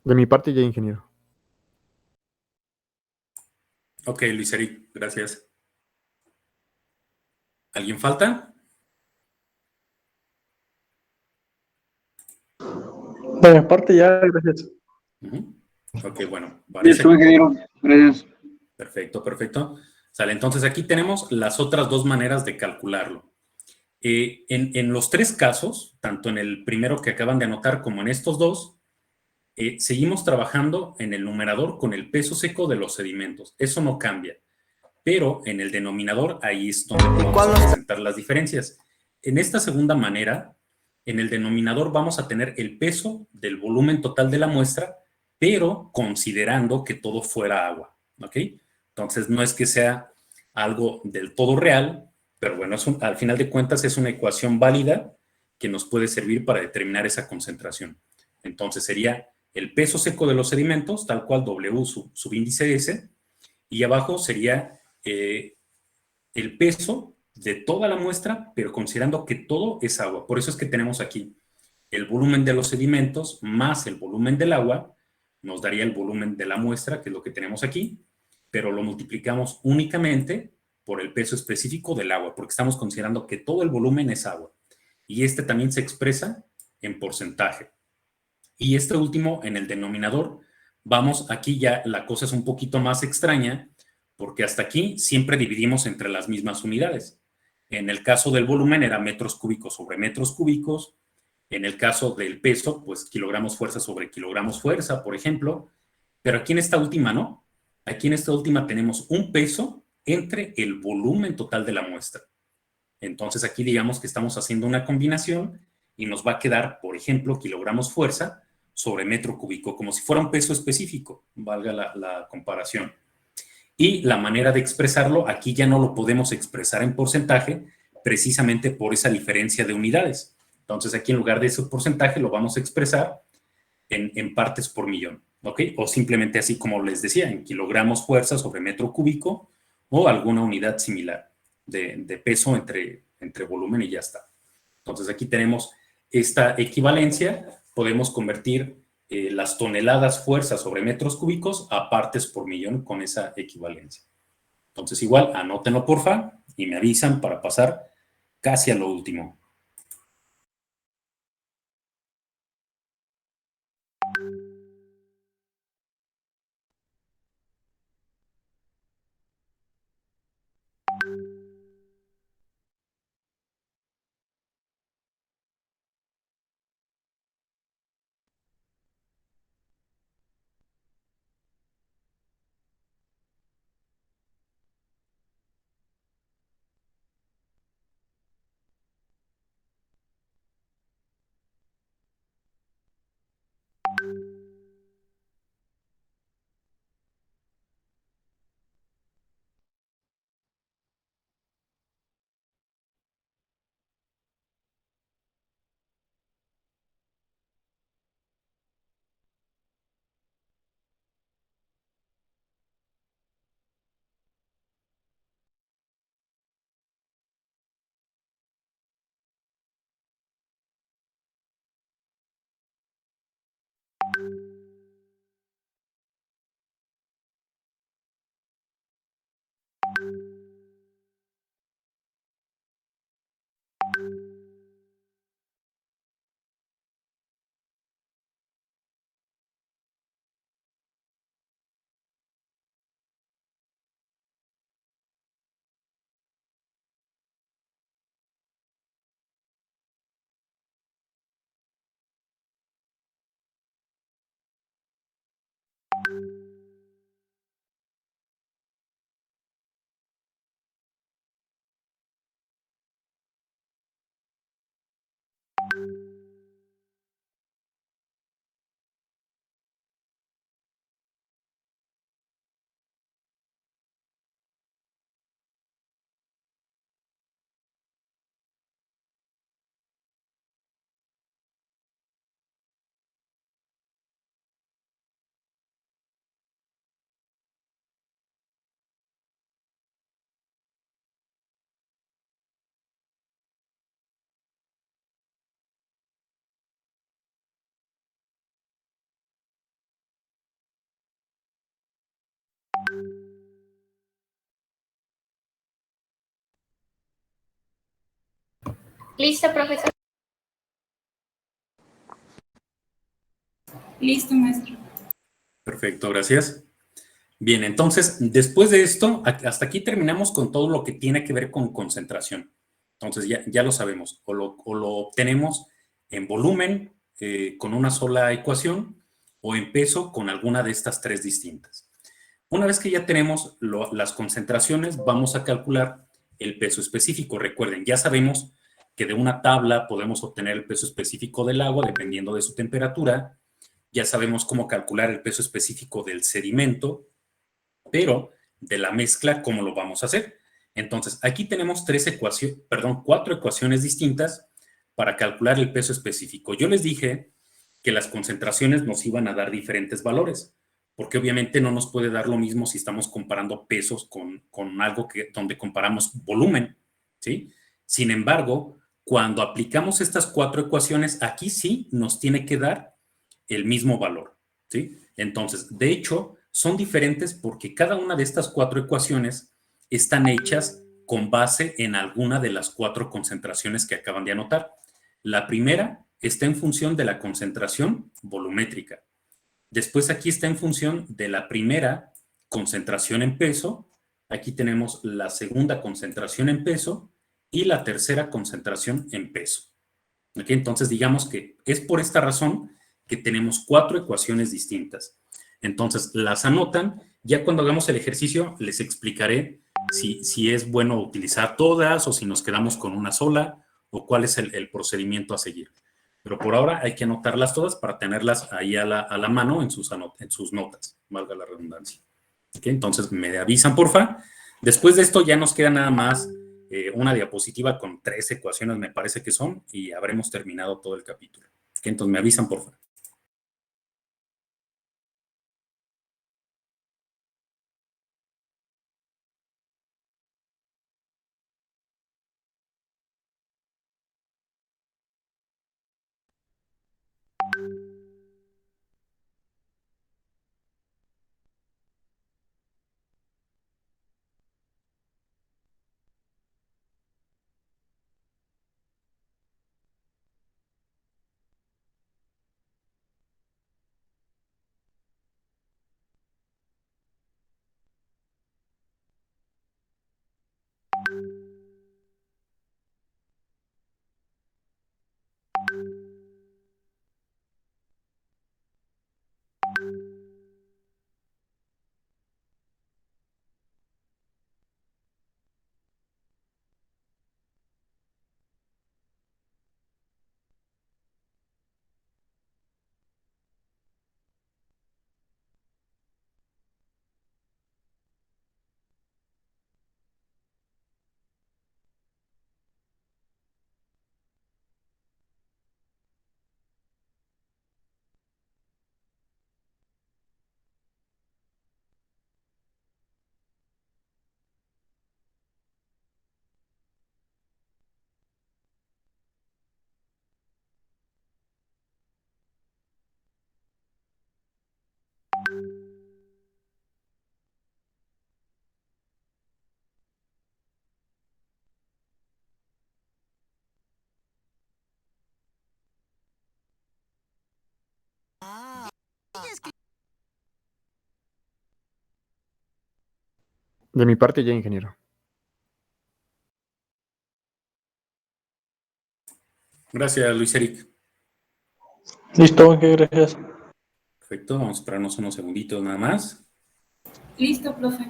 De mi parte ya, ingeniero. Ok, Luis Eric, gracias. ¿Alguien falta? De mi parte ya, gracias. Ujú. Ok, bueno, Listo, parece. ingeniero. Gracias. Perfecto, perfecto. Sale, entonces aquí tenemos las otras dos maneras de calcularlo. En los tres casos, tanto en el primero que acaban de anotar como en estos dos, seguimos trabajando en el numerador con el peso seco de los sedimentos. Eso no cambia. Pero en el denominador, ahí es donde vamos a presentar las diferencias. En esta segunda manera, en el denominador vamos a tener el peso del volumen total de la muestra, pero considerando que todo fuera agua, ¿ok? Entonces, no es que sea algo del todo real, pero bueno, al final de cuentas es una ecuación válida que nos puede servir para determinar esa concentración. Entonces, sería el peso seco de los sedimentos, tal cual W subíndice S, y abajo sería el peso de toda la muestra, pero considerando que todo es agua. Por eso es que tenemos aquí el volumen de los sedimentos más el volumen del agua, nos daría el volumen de la muestra, que es lo que tenemos aquí, pero lo multiplicamos únicamente por el peso específico del agua, porque estamos considerando que todo el volumen es agua. Y este también se expresa en porcentaje. Y este último, en el denominador, vamos, aquí ya la cosa es un poquito más extraña, porque hasta aquí siempre dividimos entre las mismas unidades. En el caso del volumen era metros cúbicos sobre metros cúbicos. En el caso del peso, pues kilogramos fuerza sobre kilogramos fuerza, por ejemplo. Pero aquí en esta última no. Aquí en esta última tenemos un peso entre el volumen total de la muestra. Entonces aquí digamos que estamos haciendo una combinación y nos va a quedar, por ejemplo, kilogramos fuerza sobre metro cúbico, como si fuera un peso específico, valga la comparación. Y la manera de expresarlo, aquí ya no lo podemos expresar en porcentaje, precisamente por esa diferencia de unidades. Entonces aquí en lugar de ese porcentaje lo vamos a expresar en partes por millón, ¿ok? O simplemente así como les decía, en kilogramos fuerza sobre metro cúbico o alguna unidad similar de peso entre volumen y ya está. Entonces aquí tenemos esta equivalencia, podemos convertir las toneladas fuerza sobre metros cúbicos a partes por millón con esa equivalencia. Entonces igual, anótenlo porfa y me avisan para pasar casi a lo último. Listo, profesor. Listo, maestro. Perfecto, gracias. Bien, entonces, después de esto, hasta aquí terminamos con todo lo que tiene que ver con concentración. Entonces, ya lo sabemos, o lo obtenemos en volumen con una sola ecuación o en peso con alguna de estas tres distintas. Una vez que ya tenemos las concentraciones, vamos a calcular el peso específico. Recuerden, ya sabemos que de una tabla podemos obtener el peso específico del agua dependiendo de su temperatura. Ya sabemos cómo calcular el peso específico del sedimento, pero de la mezcla, ¿cómo lo vamos a hacer? Entonces, aquí tenemos cuatro ecuaciones distintas para calcular el peso específico. Yo les dije que las concentraciones nos iban a dar diferentes valores, porque obviamente no nos puede dar lo mismo si estamos comparando pesos con algo donde comparamos volumen, ¿sí? Sin embargo, cuando aplicamos estas cuatro ecuaciones, aquí sí nos tiene que dar el mismo valor, ¿sí? Entonces, de hecho, son diferentes porque cada una de estas cuatro ecuaciones están hechas con base en alguna de las cuatro concentraciones que acaban de anotar. La primera está en función de la concentración volumétrica. Después aquí está en función de la primera concentración en peso. Aquí tenemos la segunda concentración en peso y la tercera concentración en peso. ¿Ok? Entonces, digamos que es por esta razón que tenemos cuatro ecuaciones distintas. Entonces, las anotan. Ya cuando hagamos el ejercicio, les explicaré si es bueno utilizar todas o si nos quedamos con una sola o cuál es el procedimiento a seguir. Pero por ahora hay que anotarlas todas para tenerlas ahí a la mano en sus notas, valga la redundancia. ¿Ok? Entonces, me avisan, porfa. Después de esto ya nos queda nada más una diapositiva con 3 ecuaciones, me parece que son, y habremos terminado todo el capítulo. ¿Ok? Entonces, me avisan, porfa. De mi parte ya, ingeniero. Gracias, Luis Eric. Listo, gracias. Perfecto, vamos a esperarnos unos segunditos nada más. Listo, profe.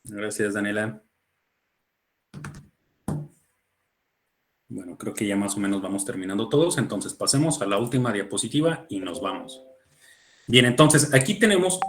Gracias, Daniela. Bueno, creo que ya más o menos vamos terminando todos, entonces pasemos a la última diapositiva y nos vamos. Bien, entonces aquí tenemos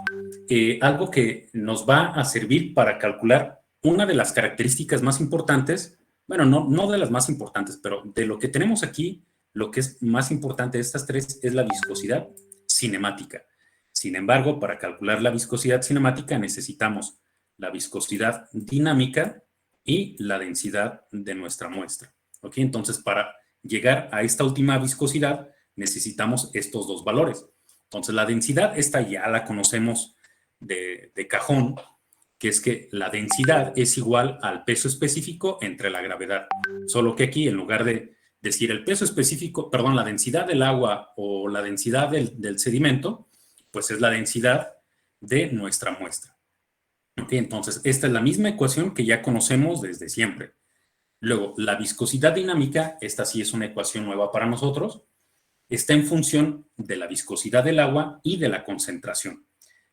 algo que nos va a servir para calcular una de las características más importantes, bueno, no de las más importantes, pero de lo que tenemos aquí, lo que es más importante de estas tres es la viscosidad cinemática. Sin embargo, para calcular la viscosidad cinemática necesitamos la viscosidad dinámica y la densidad de nuestra muestra. ¿Ok? Entonces, para llegar a esta última viscosidad necesitamos estos dos valores. Entonces, la densidad, esta ya la conocemos de cajón, que es que la densidad es igual al peso específico entre la gravedad. Solo que aquí, en lugar de decir el peso específico, perdón, la densidad del agua o la densidad del sedimento, pues es la densidad de nuestra muestra. ¿Ok? Entonces, esta es la misma ecuación que ya conocemos desde siempre. Luego, la viscosidad dinámica, esta sí es una ecuación nueva para nosotros, está en función de la viscosidad del agua y de la concentración.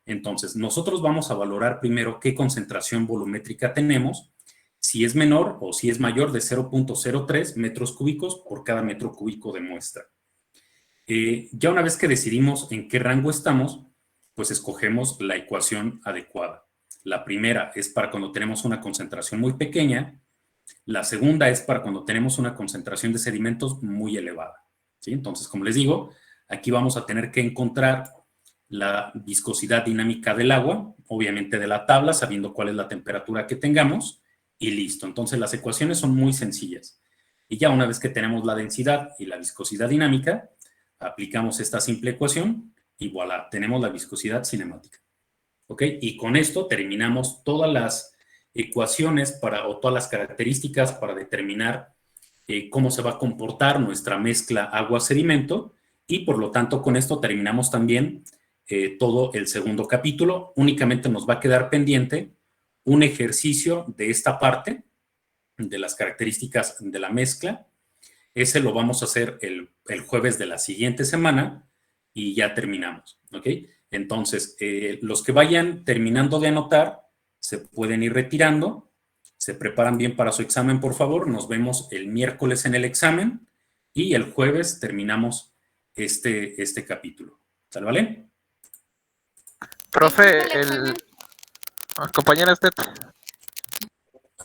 Entonces, nosotros vamos a valorar primero qué concentración volumétrica tenemos, si es menor o si es mayor de 0.03 metros cúbicos por cada metro cúbico de muestra. Ya una vez que decidimos en qué rango estamos, pues escogemos la ecuación adecuada. La primera es para cuando tenemos una concentración muy pequeña, la segunda es para cuando tenemos una concentración de sedimentos muy elevada, ¿sí? Entonces, como les digo, aquí vamos a tener que encontrar la viscosidad dinámica del agua, obviamente de la tabla, sabiendo cuál es la temperatura que tengamos, y listo. Entonces, las ecuaciones son muy sencillas. Y ya una vez que tenemos la densidad y la viscosidad dinámica, aplicamos esta simple ecuación y voilà, tenemos la viscosidad cinemática. ¿Ok? Y con esto terminamos todas las ecuaciones o todas las características para determinar cómo se va a comportar nuestra mezcla agua-sedimento y por lo tanto con esto terminamos también todo el segundo capítulo. Únicamente nos va a quedar pendiente un ejercicio de esta parte, de las características de la mezcla. Ese lo vamos a hacer el jueves de la siguiente semana y ya terminamos, ¿ok? Entonces, los que vayan terminando de anotar, se pueden ir retirando, se preparan bien para su examen, por favor. Nos vemos el miércoles en el examen y el jueves terminamos este capítulo. ¿Sale, vale? Profe, compañera usted.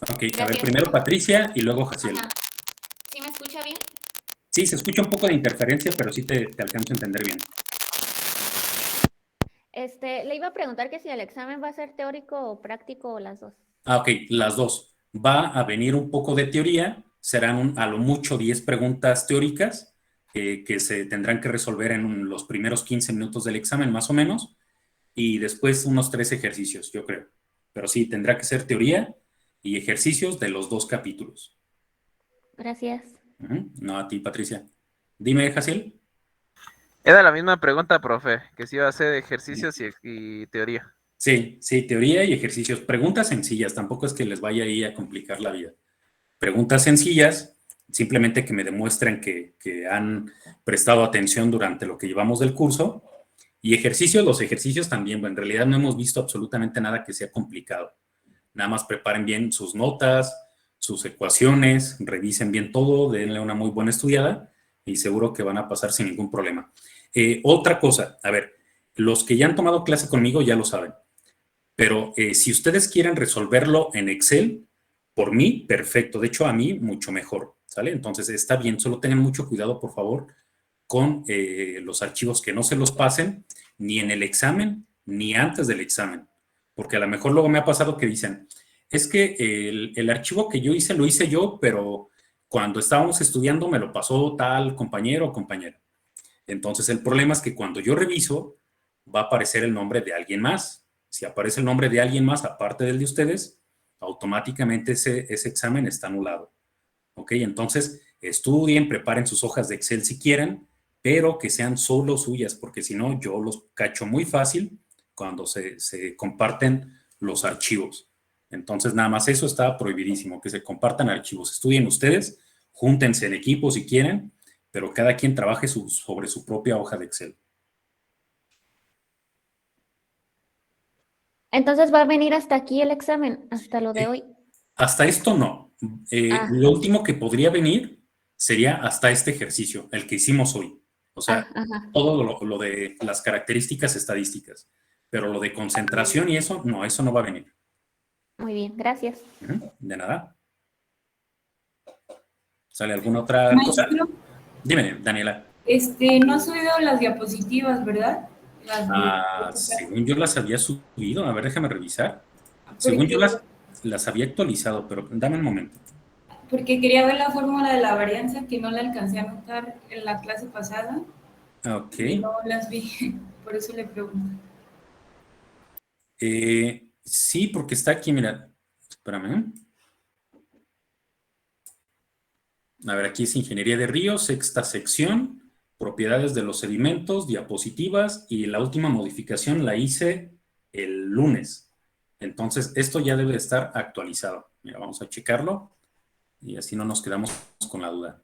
Ok, a ver, primero Patricia y luego Jaciel. Ajá. ¿Sí me escucha bien? Sí, se escucha un poco de interferencia, pero sí te alcanzo a entender bien. Le iba a preguntar que si el examen va a ser teórico o práctico o las dos. Ok, las dos. Va a venir un poco de teoría, serán a lo mucho 10 preguntas teóricas que se tendrán que resolver en los primeros 15 minutos del examen, más o menos, y después unos 3 ejercicios, yo creo. Pero sí, tendrá que ser teoría y ejercicios de los 2 capítulos. Gracias. No, a ti, Patricia. Dime, Jaciel. Era la misma pregunta, profe, que si iba a hacer ejercicios y teoría. Sí, teoría y ejercicios. Preguntas sencillas, tampoco es que les vaya ahí a complicar la vida. Preguntas sencillas, simplemente que me demuestren que han prestado atención durante lo que llevamos del curso. Y ejercicios, los ejercicios también, bueno, en realidad no hemos visto absolutamente nada que sea complicado. Nada más preparen bien sus notas, sus ecuaciones, revisen bien todo, denle una muy buena estudiada y seguro que van a pasar sin ningún problema. Otra cosa, a ver, los que ya han tomado clase conmigo ya lo saben, pero si ustedes quieren resolverlo en Excel, por mí, perfecto. De hecho, a mí, mucho mejor, ¿sale? Entonces, está bien, solo tengan mucho cuidado, por favor, con los archivos que no se los pasen ni en el examen ni antes del examen, porque a lo mejor luego me ha pasado que dicen, es que el archivo que yo hice lo hice yo, pero cuando estábamos estudiando me lo pasó tal compañero o compañera. Entonces, el problema es que cuando yo reviso, va a aparecer el nombre de alguien más. Si aparece el nombre de alguien más, aparte del de ustedes, automáticamente ese examen está anulado. ¿Ok? Entonces, estudien, preparen sus hojas de Excel si quieren, pero que sean solo suyas, porque si no, yo los cacho muy fácil cuando se comparten los archivos. Entonces, nada más eso está prohibidísimo, que se compartan archivos. Estudien ustedes, júntense en equipo si quieren, pero cada quien trabaje sobre su propia hoja de Excel. Entonces va a venir hasta aquí el examen, hasta lo de hoy. Hasta esto no. Lo último que podría venir sería hasta este ejercicio, el que hicimos hoy. O sea, todo lo de las características estadísticas. Pero lo de concentración y eso no va a venir. Muy bien, gracias. De nada. ¿Sale alguna otra cosa? Dime, Daniela. No has subido las diapositivas, ¿verdad? Según yo las había subido. A ver, déjame revisar. Según yo las había actualizado, pero dame un momento. Porque quería ver la fórmula de la varianza, que no la alcancé a anotar en la clase pasada. Ok. No las vi, por eso le pregunto. Sí, porque está aquí, mira. Espérame. A ver, aquí es Ingeniería de Ríos, sexta sección, propiedades de los sedimentos, diapositivas, y la última modificación la hice el lunes. Entonces, esto ya debe estar actualizado. Mira, vamos a checarlo y así no nos quedamos con la duda.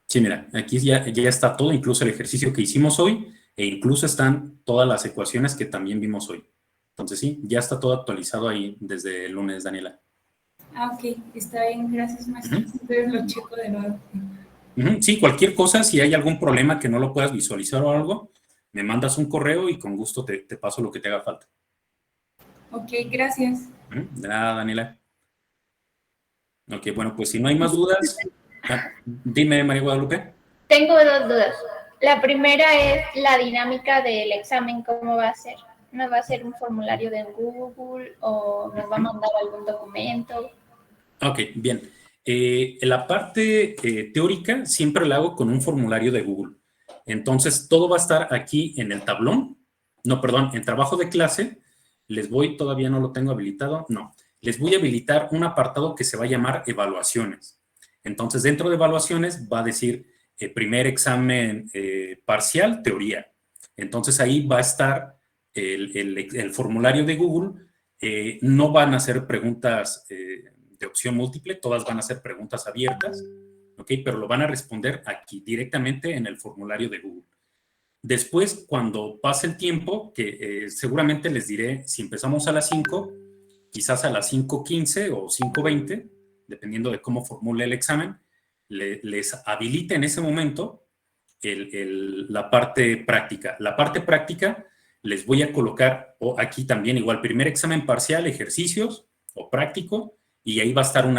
Sí, mira, aquí ya está todo, incluso el ejercicio que hicimos hoy, e incluso están todas las ecuaciones que también vimos hoy. Entonces sí, ya está todo actualizado ahí desde el lunes, Daniela. Ah, ok, está bien, gracias, maestro. Entonces lo checo de nuevo. Sí, cualquier cosa, si hay algún problema que no lo puedas visualizar o algo, me mandas un correo y con gusto te paso lo que te haga falta. Ok, gracias. De nada, Daniela. Ok, bueno, pues si no hay más dudas, dime, María Guadalupe. Tengo dos dudas. La primera es la dinámica del examen, ¿cómo va a ser? ¿Nos va a hacer un formulario de Google o nos va a mandar algún documento? Ok, bien. La parte teórica siempre la hago con un formulario de Google. Entonces, todo va a estar aquí en el tablón. No, perdón, en trabajo de clase. Todavía no lo tengo habilitado. No, les voy a habilitar un apartado que se va a llamar evaluaciones. Entonces, dentro de evaluaciones va a decir primer examen parcial, teoría. Entonces, ahí va a estar el formulario de Google. No van a ser preguntas de opción múltiple, todas van a ser preguntas abiertas, ¿ok? Pero lo van a responder aquí directamente en el formulario de Google. Después, cuando pase el tiempo, que seguramente les diré, si empezamos a las 5, quizás a las 5:15 o 5:20, dependiendo de cómo formule el examen, les habilite en ese momento la parte práctica. La parte práctica les voy a colocar aquí también igual, primer examen parcial, ejercicios o práctico, y ahí va a estar un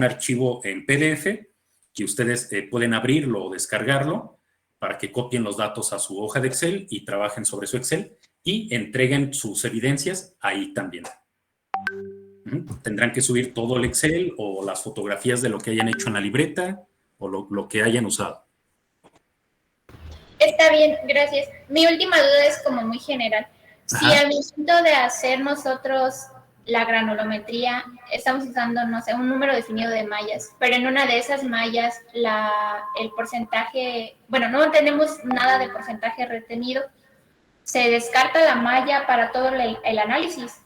archivo en PDF que ustedes pueden abrirlo o descargarlo para que copien los datos a su hoja de Excel y trabajen sobre su Excel y entreguen sus evidencias ahí también. Tendrán que subir todo el Excel o las fotografías de lo que hayan hecho en la libreta o lo que hayan usado. Está bien, gracias. Mi última duda es como muy general. Si al momento de hacer nosotros la granulometría estamos usando, no sé, un número definido de mallas, pero en una de esas mallas el porcentaje, bueno, no tenemos nada de porcentaje retenido, ¿se descarta la malla para todo el análisis?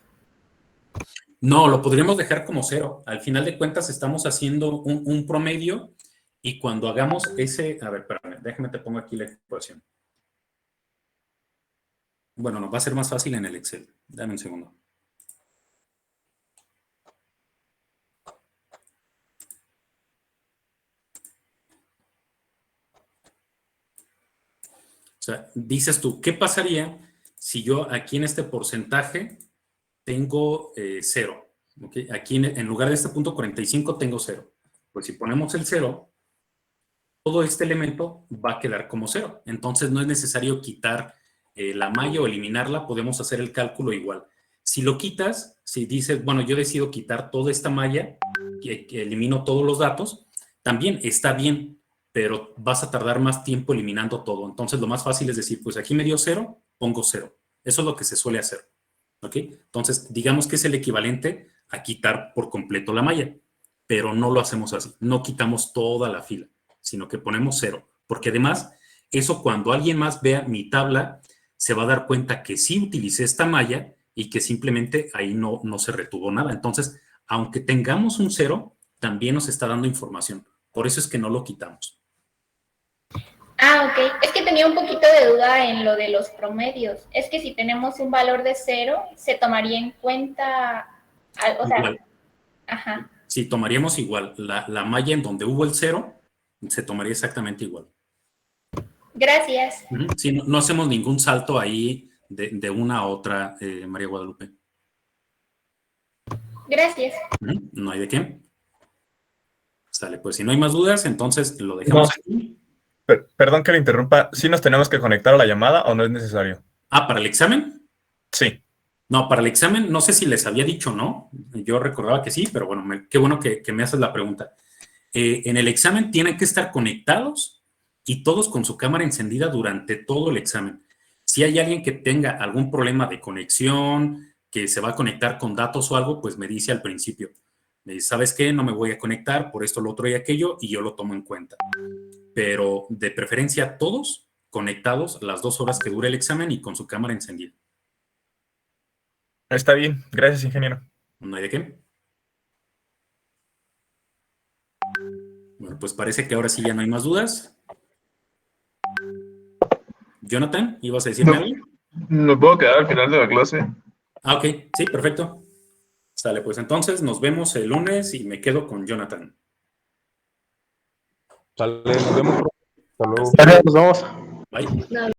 No, lo podríamos dejar como 0. Al final de cuentas estamos haciendo un promedio y cuando hagamos ese... A ver, espérame, déjame te pongo aquí la ecuación. Bueno, nos va a ser más fácil en el Excel. Dame un segundo. O sea, dices tú, ¿qué pasaría si yo aquí en este porcentaje tengo 0? ¿Okay? Aquí en lugar de este punto 45 tengo 0. Pues si ponemos el 0, todo este elemento va a quedar como 0. Entonces no es necesario quitar la malla o eliminarla, podemos hacer el cálculo igual. Si lo quitas, si dices, bueno, yo decido quitar toda esta malla, que elimino todos los datos, también está bien, pero vas a tardar más tiempo eliminando todo. Entonces lo más fácil es decir, pues aquí me dio 0, pongo 0. Eso es lo que se suele hacer. ¿Ok? Entonces, digamos que es el equivalente a quitar por completo la malla, pero no lo hacemos así. No quitamos toda la fila, sino que ponemos 0. Porque además, eso cuando alguien más vea mi tabla, se va a dar cuenta que sí utilicé esta malla y que simplemente ahí no se retuvo nada. Entonces, aunque tengamos un 0, también nos está dando información. Por eso es que no lo quitamos. Ah, ok. Es que tenía un poquito de duda en lo de los promedios. Es que si tenemos un valor de 0, se tomaría en cuenta... O sea, igual. Ajá. Sí, tomaríamos igual. La malla en donde hubo el 0, se tomaría exactamente igual. Gracias. Sí, no hacemos ningún salto ahí de una a otra, María Guadalupe. Gracias. No hay de qué. Sale, pues si no hay más dudas, entonces lo dejamos aquí. Perdón que le interrumpa. ¿Sí nos tenemos que conectar a la llamada o no es necesario? Ah, ¿para el examen? Sí. No, para el examen, no sé si les había dicho o no. Yo recordaba que sí, pero bueno, qué bueno que me haces la pregunta. En el examen tienen que estar conectados y todos con su cámara encendida durante todo el examen. Si hay alguien que tenga algún problema de conexión, que se va a conectar con datos o algo, pues me dice al principio, me dice, ¿sabes qué? No me voy a conectar por esto, lo otro y aquello, y yo lo tomo en cuenta. Pero de preferencia todos conectados las 2 horas que dure el examen y con su cámara encendida. Está bien, gracias, ingeniero. No hay de qué. Bueno, pues parece que ahora sí ya no hay más dudas. Jonathan, ¿ibas a decirme algo? ¿Me puedo quedar al final de la clase? Ah, ok, sí, perfecto. Sale, pues entonces nos vemos el lunes y me quedo con Jonathan. Sale, nos vemos. Hasta luego. Gracias, nos vemos. Bye.